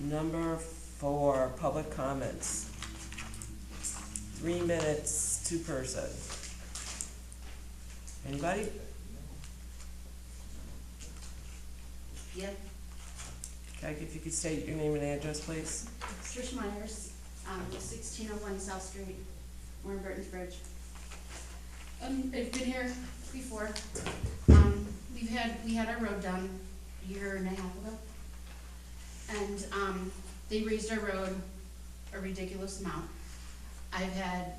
Number 4, public comments. 3 minutes, 2 person. Anybody? Yep. Okay, if you could state your name and address, please. Trish Myers, 1601 South Street, Warren Burton's Bridge. I've been here before. We had our road done a year and a half ago. And they raised our road a ridiculous amount. I've had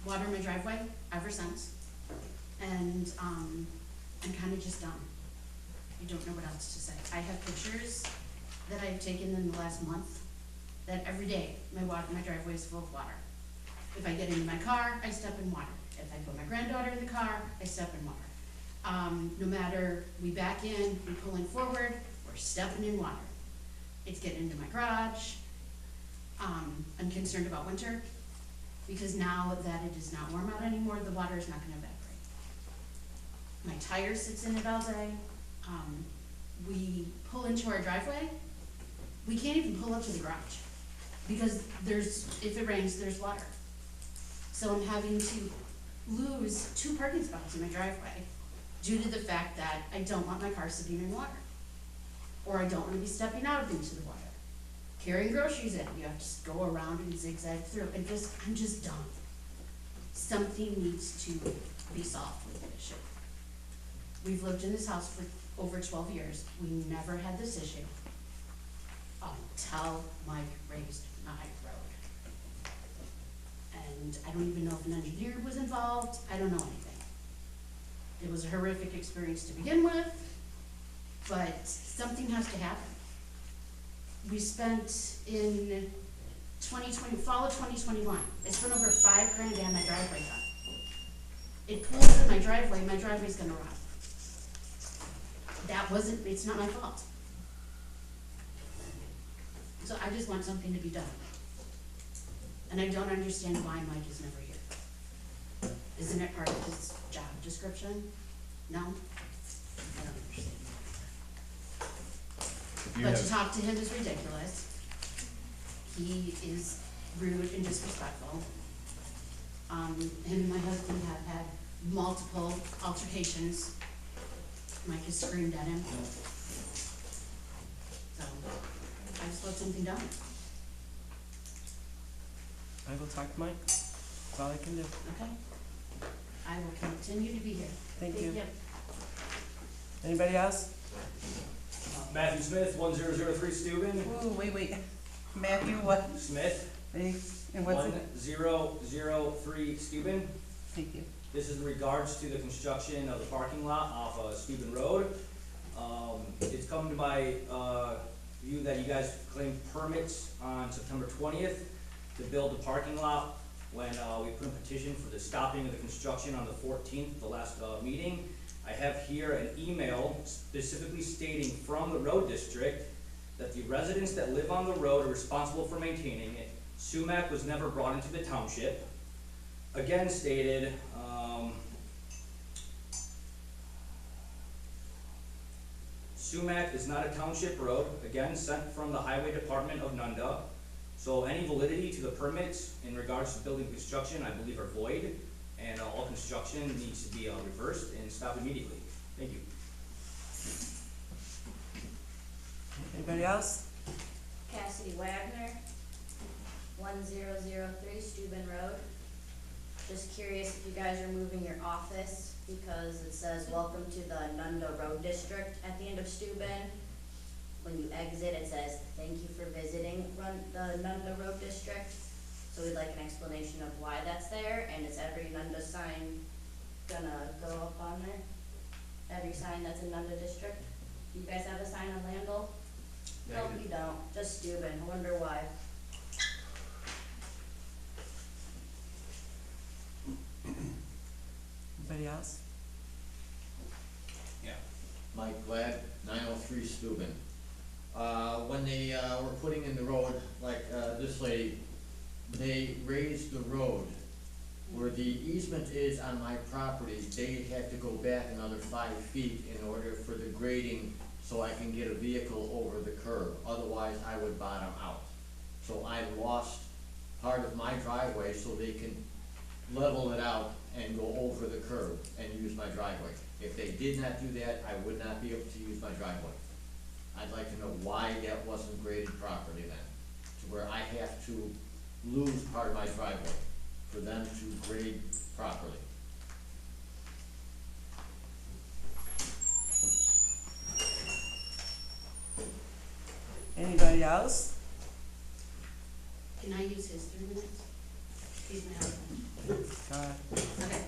water in my driveway ever since. And I'm kind of just done. I don't know what else to say. I have pictures that I've taken in the last month that every day my driveway is full of water. If I get into my car, I step in water. If I put my granddaughter in the car, I step in water. No matter we back in, we pull in forward, we're stepping in water. It's getting into my garage. I'm concerned about winter because now that it is not warm out anymore, the water is not going to evaporate. My tire sits in it all day. We pull into our driveway. We can't even pull up to the garage because if it rains, there's water. So I'm having to lose 2 parking spots in my driveway due to the fact that I don't want my car sitting in water. Or I don't want to be stepping out into the water. Carrying groceries in, you have to go around and zigzag through. I'm just done. Something needs to be solved with the issue. We've lived in this house for over 12 years. We never had this issue until Mike raised my road. And I don't even know if an engineer was involved. I don't know anything. It was a horrific experience to begin with, but something has to happen. We spent in fall of 2021, I spent over $5,000 to have my driveway done. It pulls in my driveway's gonna rot. It's not my fault. So I just want something to be done. And I don't understand why Mike is never here. Isn't it part of his job description? No? I don't understand. But to talk to him is ridiculous. He is rude and disrespectful. Him and my husband have had multiple altercations. Mike has screamed at him. So, I just want something done. I will talk to Mike. That's all I can do. Okay? I will continue to be here. Thank you. Anybody else? Matthew Smith, 1003 Steuben. Ooh, wait. Matthew what? Smith, And what's it? 1003 Steuben. Thank you. This is in regards to the construction of the parking lot off of Steuben Road. It's come to my view that you guys claimed permits on September 20th to build the parking lot when we put a petition for the stopping of the construction on the 14th, the last meeting. I have here an email specifically stating from the road district that the residents that live on the road are responsible for maintaining it. Sumac was never brought into the township. Again stated, Sumac is not a township road, again sent from the Highway Department of Nunda. So any validity to the permits in regards to building construction, I believe, are void, and all construction needs to be reversed and stopped immediately. Thank you. Anybody else? Cassidy Wagner, 1003 Steuben Road. Just curious if you guys are moving your office because it says welcome to the Nunda Road District at the end of Steuben. When you exit, it says thank you for visiting the Nunda Road District. So we'd like an explanation of why that's there, and is every Nunda sign gonna go up on there? Every sign that's in Nunda District? Do you guys have a sign on Landell? No, you don't, just Steuben, I wonder why. Anybody else? Yeah, Mike Glad, 903 Steuben. When they were putting in the road, like this lady, they raised the road. Where the easement is on my property, they had to go back another 5 feet in order for the grading so I can get a vehicle over the curb, otherwise I would bottom out. So I lost part of my driveway so they can level it out and go over the curb and use my driveway. If they did not do that, I would not be able to use my driveway. I'd like to know why that wasn't graded properly then, to where I have to lose part of my driveway for them to grade properly. Anybody else? Can I use his 3 minutes? He's my husband. Go ahead. Okay.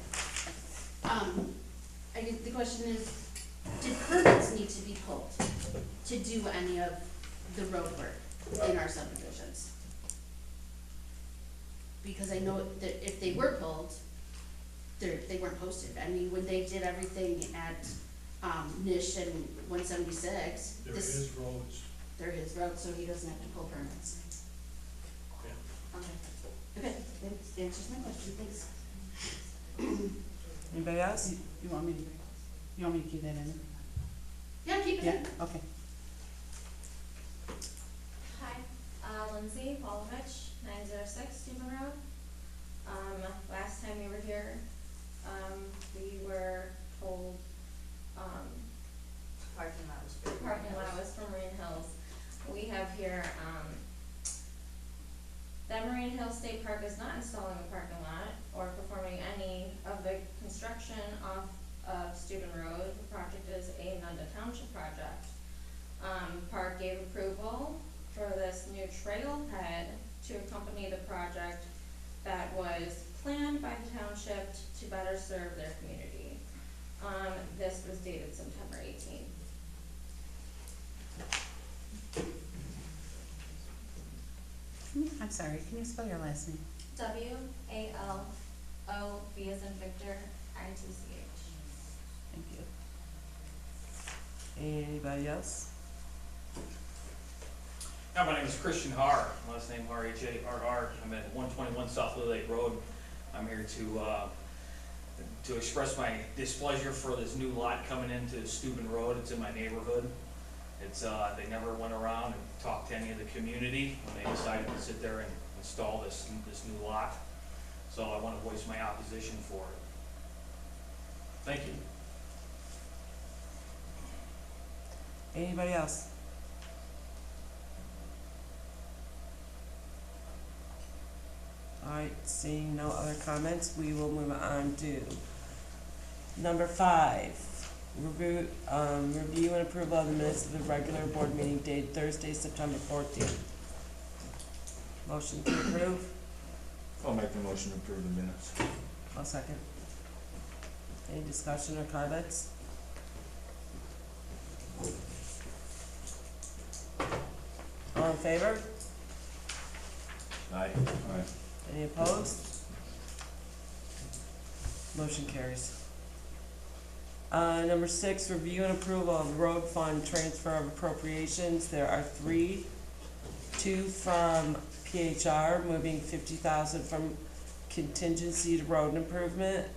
I guess the question is, did permits need to be pulled to do any of the road work in our subdivisions? Because I know that if they were pulled, they weren't posted. I mean, when they did everything at, Nish and 176, They're this, his roads. they're his roads, so he doesn't have to pull permits. Yeah. Okay, that answers my question, thanks. Anybody else? You want me to keep that in? Yeah, keep it Yeah, in. okay. Hi, Lindsay Polovich, 906 Stephen Road. Last time we were here, we were told, Parking lot was the parking lot was for Marine Hills. We have here, that Marine Hills State Park is not installing a parking lot or performing any of the construction off of Steuben Road. The project is a Nunda Township project. Park gave approval for this new trailhead to accompany the project that was planned by the township to better serve their community. This was dated September 18th. I'm sorry, can you spell your last name? WALO, V as in Victor, ITCH. Thank you. Anybody else? Hi, my name is Christian Har, last name R-H-A-R-R. I'm at 121 South Lily Lake Road. I'm here to express my displeasure for this new lot coming into Steuben Road. It's in my neighborhood. It's, they never went around and talked to any of the community when they decided to sit there and install this new lot. So I want to voice my opposition for it. Thank you. Anybody else? Alright, seeing no other comments, we will move on to number 5. Review and approval of the minutes of the regular board meeting dated Thursday, September 14th. Motion to approve? I'll make the motion to approve the minutes. I'll second. Any discussion or comments? All in favor? Aye. Aye. Any opposed? Motion carries. Number 6, review and approval of road fund transfer of appropriations. There are 3. 2 from PHR, moving $50,000 from contingency to road improvement.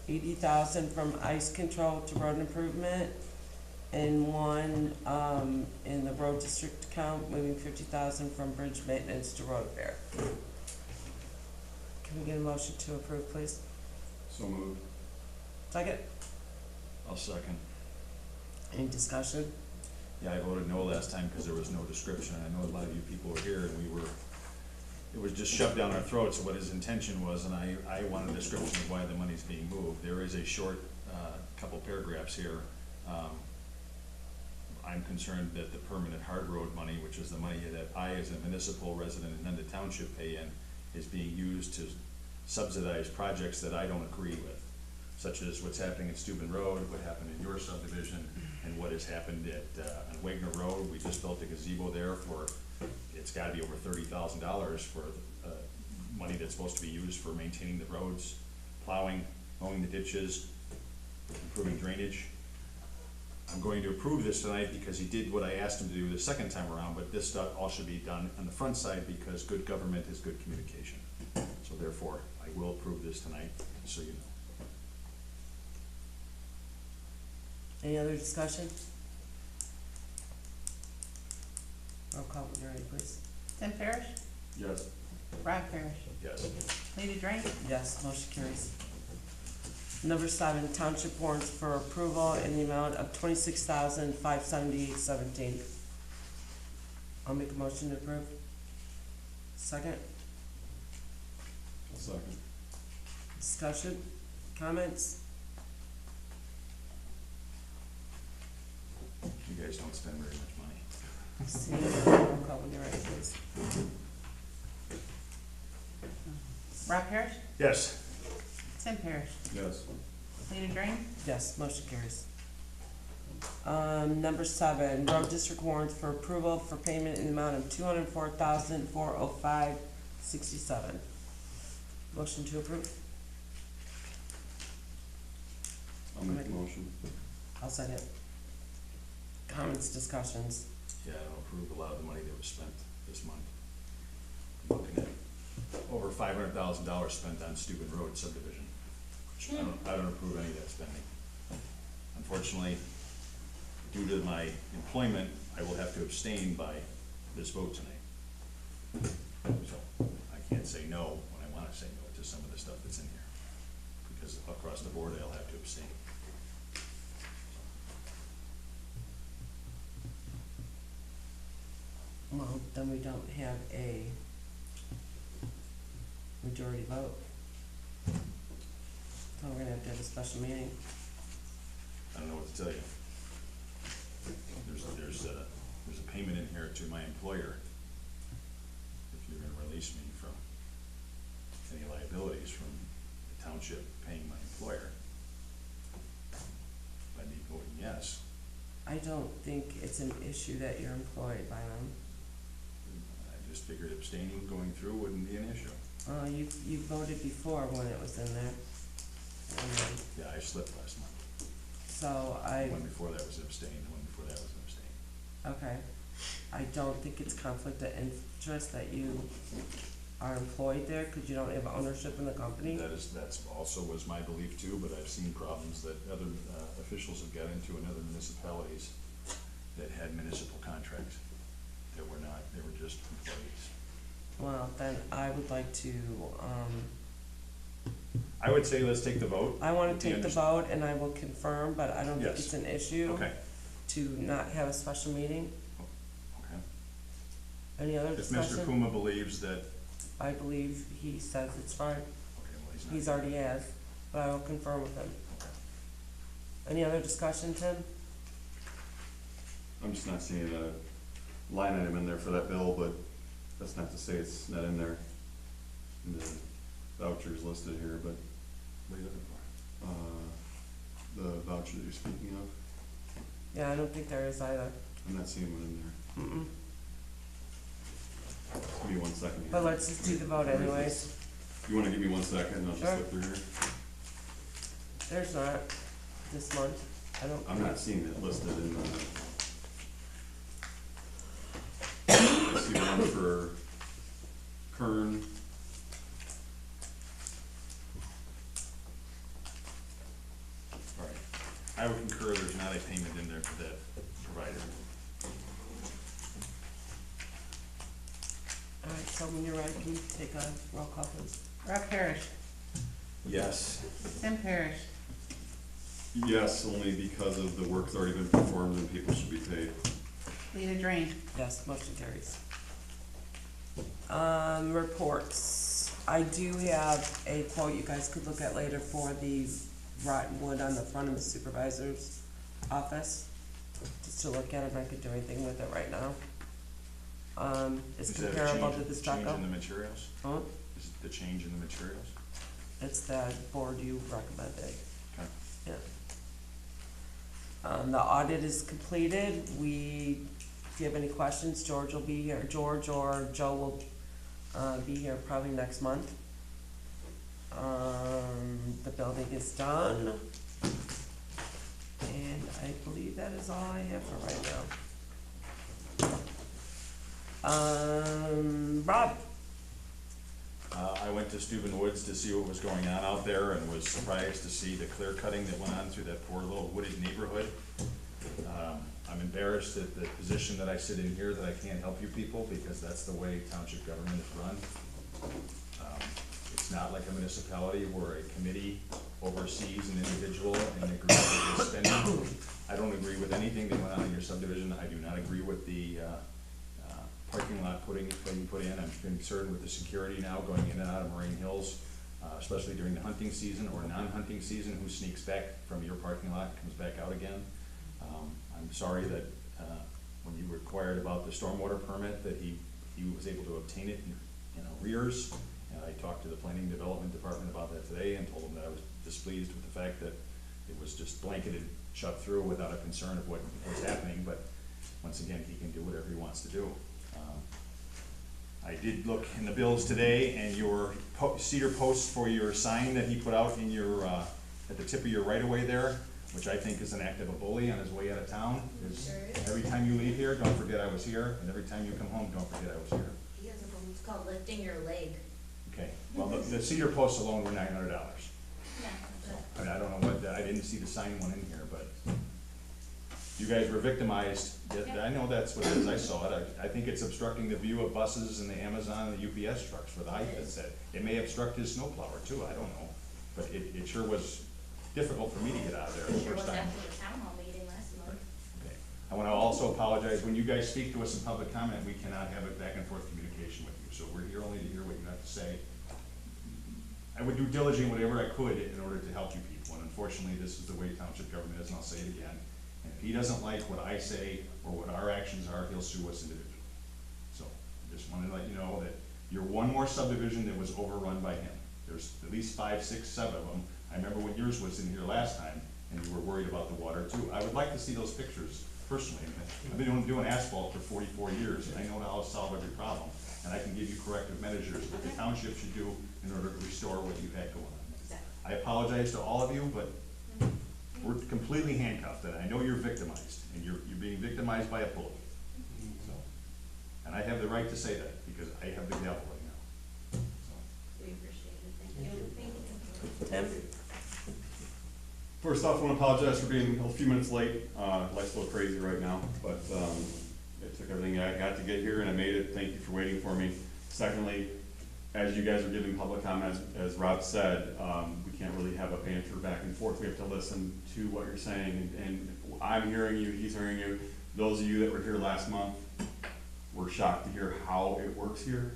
$80,000 from ice control to road improvement. And 1 in the road district account, moving $50,000 from bridge maintenance to road repair. Can we get a motion to approve, please? So moved. Second? I'll second. Any discussion? Yeah, I voted no last time because there was no description. I know a lot of you people were here and it was just shoved down our throats what his intention was, and I want a description of why the money's being moved. There is a short, couple paragraphs here. I'm concerned that the permanent hard road money, which is the money that I as a municipal resident in Nunda Township pay in, is being used to subsidize projects that I don't agree with, such as what's happening at Steuben Road, what happened in your subdivision, and what has happened at on Wagner Road. We just built a gazebo there for, it's gotta be over $30,000 for money that's supposed to be used for maintaining the roads, plowing, mowing the ditches, improving drainage. I'm going to approve this tonight because he did what I asked him to do the second time around, but this stuff all should be done on the front side because good government is good communication. So therefore, I will approve this tonight, so you know. Any other discussion? call when you're ready, please. Tim Parrish, Yes. Rob Parrish, Yes. Lady Drain, Yes, motion carries. Number 7, township warrants for approval in the amount of $26,578.17. I'll make a motion to approve. Second, Second. discussion, comments? You guys don't spend very much money. See, roll call when you're ready, please. Rob Parrish, Yes. Tim Parrish, Yes. Lady Drain, Yes, motion carries. Number 7, road district warrants for approval for payment in the amount of $204,405.67. Motion to approve. I'll make a motion. I'll second. Comments, discussions? Yeah, I don't approve a lot of the money that was spent this month. I'm looking at over $500,000 spent on Steuben Road subdivision. Which I don't approve any of that spending. Unfortunately, due to my employment, I will have to abstain by this vote tonight. So I can't say no when I wanna say no to some of the stuff that's in here. Because across the board, I'll have to abstain. Well, then we don't have a majority vote. So we're gonna have to have a special meeting. I don't know what to tell you. There's a payment in here to my employer. If you're gonna release me from any liabilities from the township paying my employer. I'd be voting yes. I don't think it's an issue that you're employed by them. I just figured abstaining going through wouldn't be an issue. You voted before when it was in there. And then, Yeah, I slipped last month. so The one before that was abstained, the one before that was abstained. okay. I don't think it's conflict of interest that you are employed there, cause you don't have ownership in the company. That's also was my belief too, but I've seen problems that other officials have got into in other municipalities that had municipal contracts that were not, they were just employees. Well, then I would like to, I would say let's take the vote. I wanna With the take the vote and I will confirm, but I don't think Yes. it's an issue Okay, to not have a special meeting. okay. Any other If Mr. discussion? Kuma believes that, I believe he says it's fine. okay, well, he's not. He's already has, but I will confirm with him. Okay. Any other discussion, Tim? I'm just not seeing a line item in there for that bill, but that's not to say it's not in there. And the vouchers listed here, but, What are you looking for? the voucher that you're speaking of, Yeah, I don't think there is either. I'm not seeing one in there. Just give me 1 second here. But let's just do the vote anyways. You wanna give me 1 second and I'll just Sure. look through here? There's not this month. I don't. I'm not seeing it listed in the. I see one for Kern. All right. I would concur, there's not a payment in there for that provider. Alright, so when you're ready, can you take a roll call, please? Rob Parrish, Yes. Tim Parrish, Yes, only because of the work that's already been performed and people should be paid. Lady Drain, Yes, motion carries. Reports. I do have a quote you guys could look at later for the rotten wood on the front of the supervisor's office. Just to look at it, I could do anything with it right now. It's Is that a comparable change- to the Change in the stucco. materials? Huh? Is it the change in the materials? It's the board you recommended, Okay. yeah. The audit is completed. If you have any questions, George will be here, George or Joe will, be here probably next month. The building is done. And I believe that is all I have for right now. Rob? I went to Steuben Woods to see what was going on out there and was surprised to see the clear cutting that went on through that poor little wooded neighborhood. I'm embarrassed at the position that I sit in here, that I can't help you people, because that's the way township government is run. It's not like a municipality where a committee oversees an individual and agrees with his spending. I don't agree with anything that went on in your subdivision. I do not agree with the parking lot being put in. I'm concerned with the security now going in and out of Moraine Hills, especially during the hunting season or non-hunting season, who sneaks back from your parking lot, comes back out again. I'm sorry that when you required about the stormwater permit, that he was able to obtain it in arrears. And I talked to the planning and development department about that today and told them that I was displeased with the fact that it was just blanketed, shut through without a concern of what was happening. But once again, he can do whatever he wants to do. I did look in the bills today, and your cedar posts for your sign that he put out in your, at the tip of your right-of-way there, which I think is an act of a bully on his way out of town, is every time you leave here, don't forget I was here, and every time you come home, don't forget I was here. He has a problem, it's called lifting your leg. Okay, well, the cedar posts alone were $900. Yeah. I mean, I don't know what, I didn't see the sign one in here, but you guys were victimized. I know that's what it is, I saw it. I think it's obstructing the view of buses and the Amazon and the UPS trucks for the height that's it. It may obstruct his snowplower too, I don't know. But it sure was difficult for me to get out of there the Sure first was time. after the town hall meeting last month. Okay. I want to also apologize, when you guys speak to us in public comment, we cannot have a back and forth communication with you. So we're here only to hear what you have to say. I would do diligently whatever I could in order to help you people, and unfortunately, this is the way township government is, and I'll say it again. And if he doesn't like what I say or what our actions are, he'll sue us individually. So, I just wanted to let you know that you're one more subdivision that was overrun by him. There's at least 5, 6, 7 of them. I remember when yours was in here last time, and you were worried about the water too. I would like to see those pictures personally. I've been doing asphalt for 44 years, and I know how to solve every problem. And I can give you corrective measures that the township should do in order to restore what you've had going on. I apologize to all of you, but we're completely handcuffed, and I know you're victimized, and you're being victimized by a bully. So, and I have the right to say that, because I have the gavel right now. So. We appreciate it, thank you. Tim? First off, I want to apologize for being a few minutes late. Life's a little crazy right now, but it took everything I got to get here, and I made it. Thank you for waiting for me. Secondly, as you guys are giving public comments, as Rob said, we can't really have a banter back and forth. We have to listen to what you're saying, and I'm hearing you, he's hearing you. Those of you that were here last month were shocked to hear how it works here.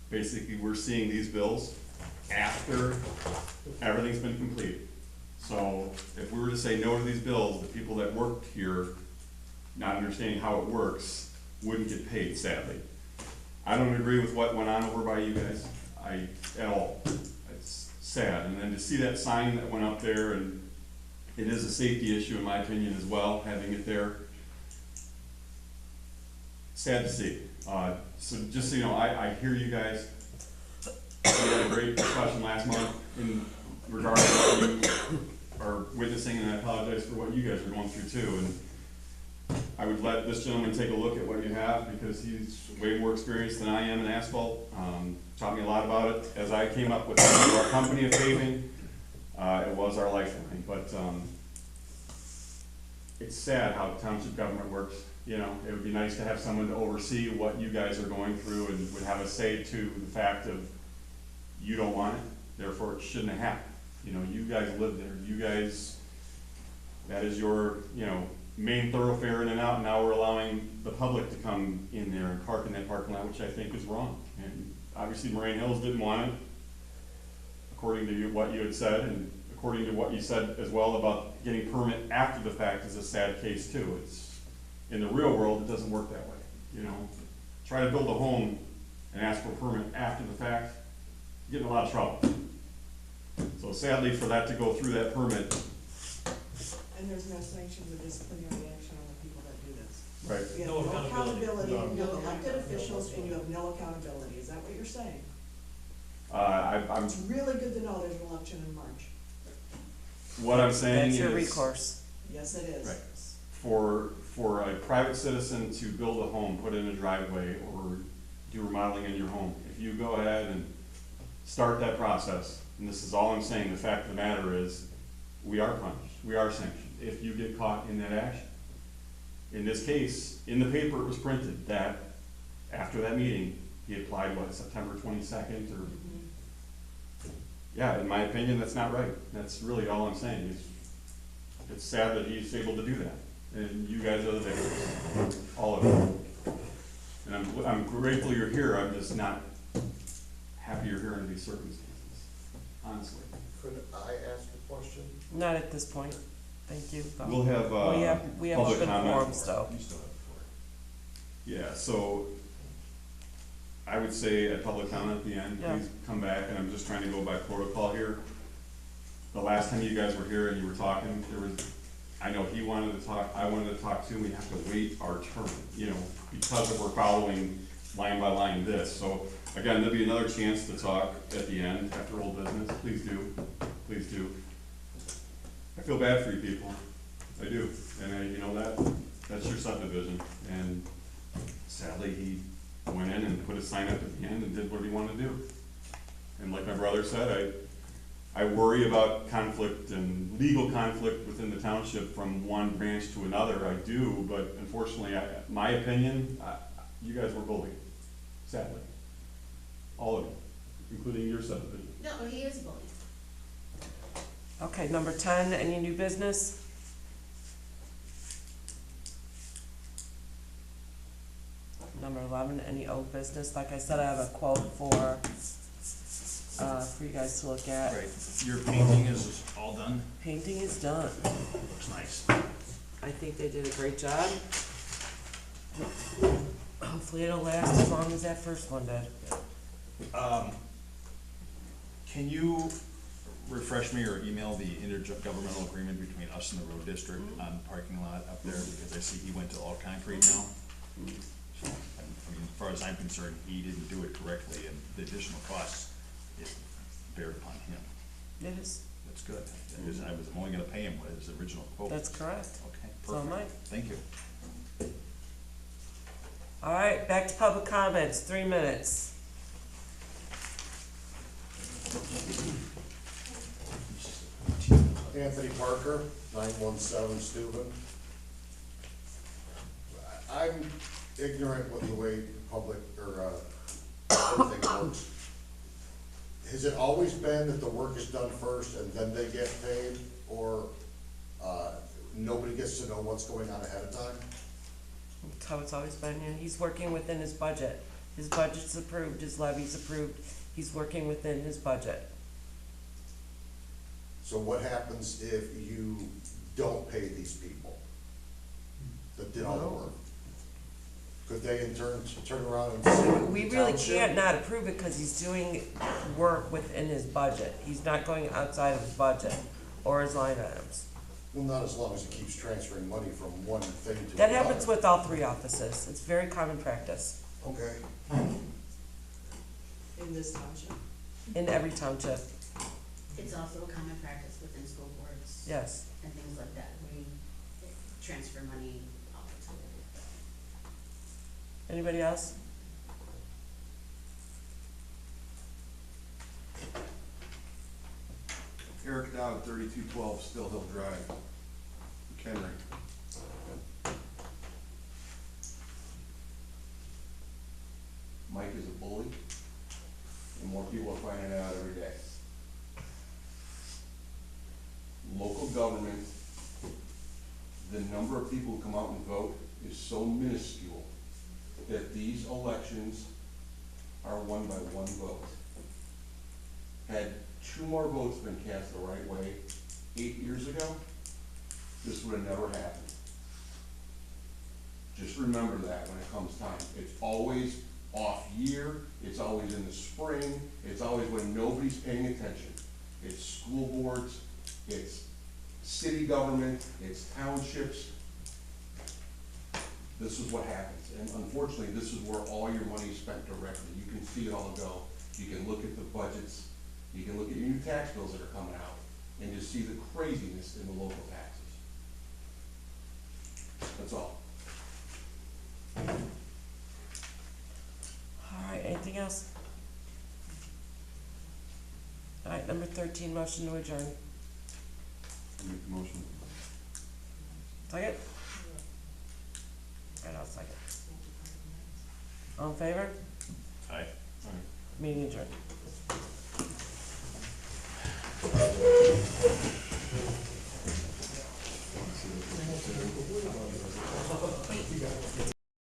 Basically, we're seeing these bills after everything's been completed. So if we were to say no to these bills, the people that worked here, not understanding how it works, wouldn't get paid, sadly. I don't agree with what went on over by you guys, at all. It's sad. And then to see that sign that went up there, and it is a safety issue in my opinion as well, having it there. Sad to see. So just so you know, I hear you guys. We had a great discussion last month in regard to what you are witnessing, and I apologize for what you guys are going through too. And I would let this gentleman take a look at what you have, because he's way more experienced than I am in asphalt. Taught me a lot about it. As I came up with our company of paving, it was our lifeline. But it's sad how township government works. You know, it would be nice to have someone to oversee what you guys are going through, and would have a say to the fact of, you don't want it, therefore it shouldn't have happened. You know, you guys live there. You guys, that is your, you know, main thoroughfare in and out, and now we're allowing the public to come in there and park in that parking lot, which I think is wrong. And obviously Moraine Hills didn't want it, according to what you had said, and according to what you said as well about getting permit after the fact is a sad case too. It's, in the real world, it doesn't work that way, you know. Try to build a home and ask for a permit after the fact, you get in a lot of trouble. So sadly, for that to go through that permit. And there's no sanctions or disciplinary action on the people that do this. Right. You have no accountability, you have elected officials, and you have no accountability, is that what you're saying? I'm, It's really good to know there's an election in March. what I'm saying That's is. your recourse. Yes, it is. Right. For a private citizen to build a home, put in a driveway, or do remodeling in your home, if you go ahead and start that process, and this is all I'm saying, the fact of the matter is, we are punished, we are sanctioned. If you get caught in that action, In this case, in the paper, it was printed that after that meeting, he applied, what, September 22nd or? Yeah, in my opinion, that's not right. That's really all I'm saying. It's sad that he's able to do that. And you guys are the victims, all of you. And I'm grateful you're here. I'm just not happy you're here under these circumstances, honestly. Could I ask a question? Not at this point, thank you. though. We'll have, We have public open comment. forums though. You still have the floor. Yeah, so I would say at public comment at the end, Yeah. please come back, and I'm just trying to go by protocol here. The last time you guys were here and you were talking, I know he wanted to talk, I wanted to talk too, we have to wait our turn, because we're following line by line this. So again, there'll be another chance to talk at the end after old business, please do, please do. I feel bad for you people, I do, and that's your subdivision, and sadly, he went in and put a sign up at the end and did what he wanted to do. And like my brother said, I worry about conflict and legal conflict within the township from one branch to another, I do, but unfortunately, my opinion, you guys were bullied, sadly. All of you, including your subdivision. No, he is bullied. Okay, number 10, any new business? Number 11, any old business? Like I said, I have a quote for you guys to look at. Right, your painting is all done? Painting is done. Looks nice. I think they did a great job. Hopefully it'll last as long as that first one did. Can you refresh me or email the intergovernmental agreement between us and the road district on the parking lot up there? Because I see he went to all concrete now. So, as far as I'm concerned, he didn't do it correctly, and the additional costs is bared upon him. It is, That's good. I was only gonna pay him what his original quote. that's correct. Okay, So am I. perfect. Thank you. All right, back to public comments, 3 minutes. Anthony Parker, 917 Steuben. I'm ignorant with the way public, or, everything works. Has it always been that the work is done first and then they get paid, or, nobody gets to know what's going on ahead of time? That's how it's always been, and he's working within his budget. His budget's approved, his levy's approved, he's working within his budget. So what happens if you don't pay these people that did all the work? Could they in turn around and sue We the really township? can't not approve it because he's doing work within his budget. He's not going outside of his budget or his line items. Well, not as long as it keeps transferring money from one thing to another. That happens with all 3 offices. It's very common practice Okay. In this township. in every township, It's also a common practice within school boards yes. and things like that. We transfer money all the time. Anybody else? Eric Dowd, 3212 Still Hill Drive, McHenry. Mike is a bully, and more people are finding it out every day. Local government, the number of people who come out and vote is so minuscule that these elections are won by 1 vote. Had 2 more votes been cast the right way 8 years ago, this would have never happened. Just remember that when it comes time. It's always off year, it's always in the spring, it's always when nobody's paying attention. It's school boards, it's city government, it's townships. This is what happens, and unfortunately, this is where all your money is spent directly. You can see it all go. You can look at the budgets, you can look at your new tax bills that are coming out, and just see the craziness in the local taxes. That's all. All right, anything else? All right, number 13, motion to adjourn. Make the motion. Second? second. All in favor? Aye. Meeting adjourned.